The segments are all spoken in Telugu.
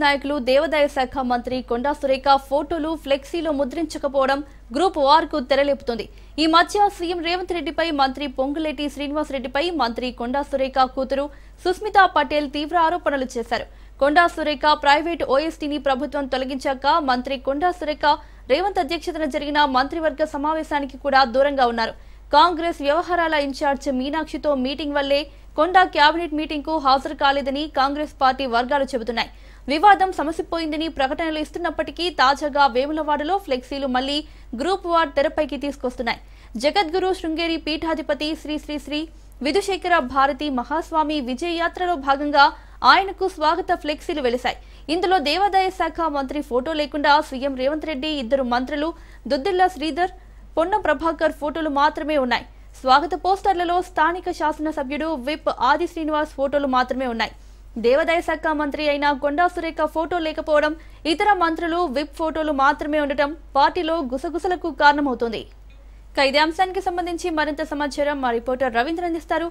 నాయకులు దేవాదాయ శాఖ మంత్రి కొండా సురేఖ ఫోటోలు ఫ్లెక్సీలో ముద్రించకపోవడం గ్రూప్ వార్ కు తెరలేపుతుంది. ఈ మధ్య సీఎం రేవంత్ రెడ్డిపై మంత్రి పొంగులేటి శ్రీనివాస్ రెడ్డిపై మంత్రి కొండా సురేఖ కూతురు సుస్మితా పటేల్ తీవ్ర ఆరోపణలు చేశారు. కొండా సురేఖ ప్రైవేట్ ఓఎస్టీని ప్రభుత్వం తొలగించాక మంత్రి కొండా సురేఖ రేవంత్ అధ్యక్షతన జరిగిన మంత్రివర్గ సమావేశానికి కూడా దూరంగా ఉన్నారు. కాంగ్రెస్ వ్యవహారాల ఇన్ఛార్జ్ మీనాక్షితో మీటింగ్ వల్లే కొండా కేబినెట్ మీటింగ్ కు హాజరు కాలేదని కాంగ్రెస్ పార్టీ వర్గాలు చెబుతున్నాయి. వివాదం సమసిపోయిందని ప్రకటనలు ఇస్తున్నప్పటికీ తాజాగా వేములవాడలో ఫ్లెక్సీలు మళ్లీ గ్రూప్ వార్ తెరపైకి తీసుకొస్తున్నాయి. జగద్గురు శృంగేరి పీఠాధిపతి శ్రీ శ్రీ శ్రీ విధుశేఖర భారతి మహాస్వామి విజయ యాత్రలో భాగంగా ఆయనకు స్వాగత ఫ్లెక్సీలు వెలిశాయి. ఇందులో దేవాదాయ శాఖ మంత్రి ఫోటో లేకుండా సీఎం రేవంత్ రెడ్డి, ఇద్దరు మంత్రులు దుద్దిల్ల శ్రీధర్, పొన్నం ప్రభాకర్ ఫోటోలు మాత్రమే ఉన్నాయి. స్వాగత పోస్టర్లలో స్థానిక శాసనసభ్యుడు విప్ ఆది శ్రీనివాస్ ఫోటోలు మాత్రమే ఉన్నాయి. దేవాదాయ శాఖ మంత్రి అయిన కొండా సురేఖ ఫోటో లేకపోవడం, ఇతర మంత్రులు విప్ ఫోటోలు మాత్రమే ఉండటం పార్టీలో గుసగుసలకు కారణమవుతోంది. ఇదే అంశానికి సంబంధించి మరింత సమాచారం మా రిపోర్టర్ రవీంద్ర అందిస్తారు.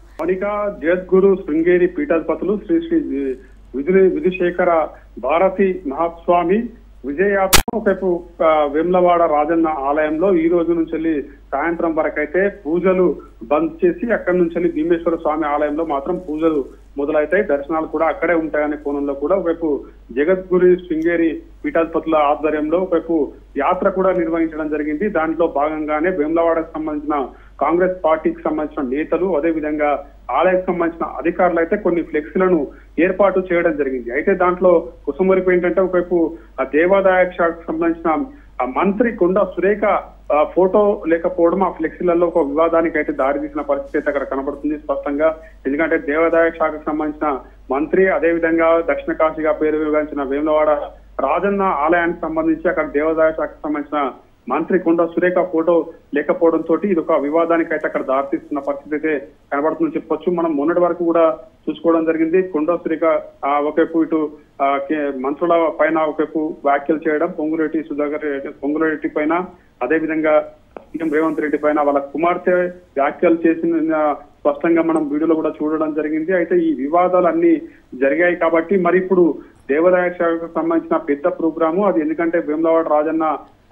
జగద్గురు శృంగేరి పీఠాధిపతులు శ్రీ శ్రీ విధుశేఖర భారతి మహాస్వామి విజయయాత్ర ఒకవైపు వేములవాడ రాజన్న ఆలయంలో ఈ రోజు నుంచి వెళ్ళి సాయంత్రం వరకు అయితే పూజలు బంద్ చేసి అక్కడి నుంచి వెళ్ళి భీమేశ్వర స్వామి ఆలయంలో మాత్రం పూజలు మొదలవుతాయి. దర్శనాలు కూడా అక్కడే ఉంటాయనే కోణంలో కూడా ఒకవైపు జగద్గురు శృంగేరి పీఠాధిపతుల ఆధ్వర్యంలో ఒకవైపు యాత్ర కూడా నిర్వహించడం జరిగింది. దాంట్లో భాగంగానే వేములవాడకు సంబంధించిన కాంగ్రెస్ పార్టీకి సంబంధించిన నేతలు, అదే విధంగా ఆలయానికి సంబంధించిన అధికారులు అయితే కొన్ని ఫ్లెక్సీలను ఏర్పాటు చేయడం జరిగింది. అయితే దాంట్లో కుసుమరిపు ఏంటంటే ఒకవైపు ఆ దేవాదాయ శాఖకు సంబంధించిన మంత్రి కొండా సురేఖ ఫోటో లేకపోవడం ఆ ఫ్లెక్సీలలో ఒక వివాదానికి అయితే దారితీసిన పరిస్థితి అయితే అక్కడ కనబడుతుంది స్పష్టంగా. ఎందుకంటే దేవాదాయ శాఖకు సంబంధించిన మంత్రి, అదే విధంగా దక్షిణ కాశీగా పేరుగాంచిన వేములవాడ రాజన్న ఆలయానికి సంబంధించి అక్కడ దేవాదాయ శాఖకు సంబంధించిన మంత్రి కొండా సురేఖ ఫోటో లేకపోవడంతో ఇది ఒక వివాదానికి అయితే అక్కడ దారితీస్తున్న పరిస్థితి అయితే కనబడుతుందని చెప్పొచ్చు. మనం మొన్నటి వరకు కూడా చూసుకోవడం జరిగింది. కొండా సురేఖ ఒకవైపు ఇటు మంత్రుల పైన ఒకవైపు వ్యాఖ్యలు చేయడం, పొంగులేటి పైన, అదే విధంగా సీఎం రేవంత్ రెడ్డి పైన వాళ్ళ కుమార్తె వ్యాఖ్యలు చేసిన స్పష్టంగా మనం వీడియోలో కూడా చూడడం జరిగింది. అయితే ఈ వివాదాలు అన్ని జరిగాయి కాబట్టి మరి ఇప్పుడు దేవాదాయ శాఖకు సంబంధించిన పెద్ద ప్రోగ్రాము అది. ఎందుకంటే వేములవాడ రాజన్న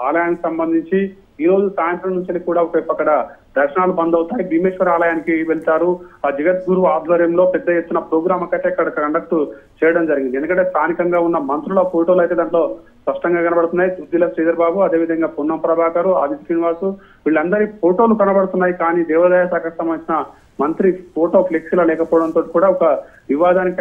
ఆలయానికి సంబంధించి ఈ రోజు సాయంత్రం నుంచి కూడా ఒకవైపు అక్కడ దర్శనాలు బంద్ అవుతాయి. భీమేశ్వర ఆలయానికి వెళ్తారు. ఆ జగద్గురు ఆధ్వర్యంలో పెద్ద ఎత్తున ప్రోగ్రామ్ అయితే అక్కడ కండక్ట్ చేయడం జరిగింది. ఎందుకంటే స్థానికంగా ఉన్న మంత్రుల ఫోటోలు అయితే దాంట్లో స్పష్టంగా కనబడుతున్నాయి. దుద్దిల శ్రీధర్ బాబు, అదేవిధంగా పొన్నం ప్రభాకర్, ఆది శ్రీనివాస్ వీళ్ళందరి ఫోటోలు కనబడుతున్నాయి. కానీ దేవాదాయ శాఖకు సంబంధించిన మంత్రి ఫోటో ఫ్లెక్సీలో లేకపోవడంతో కూడా ఒక వివాదానికి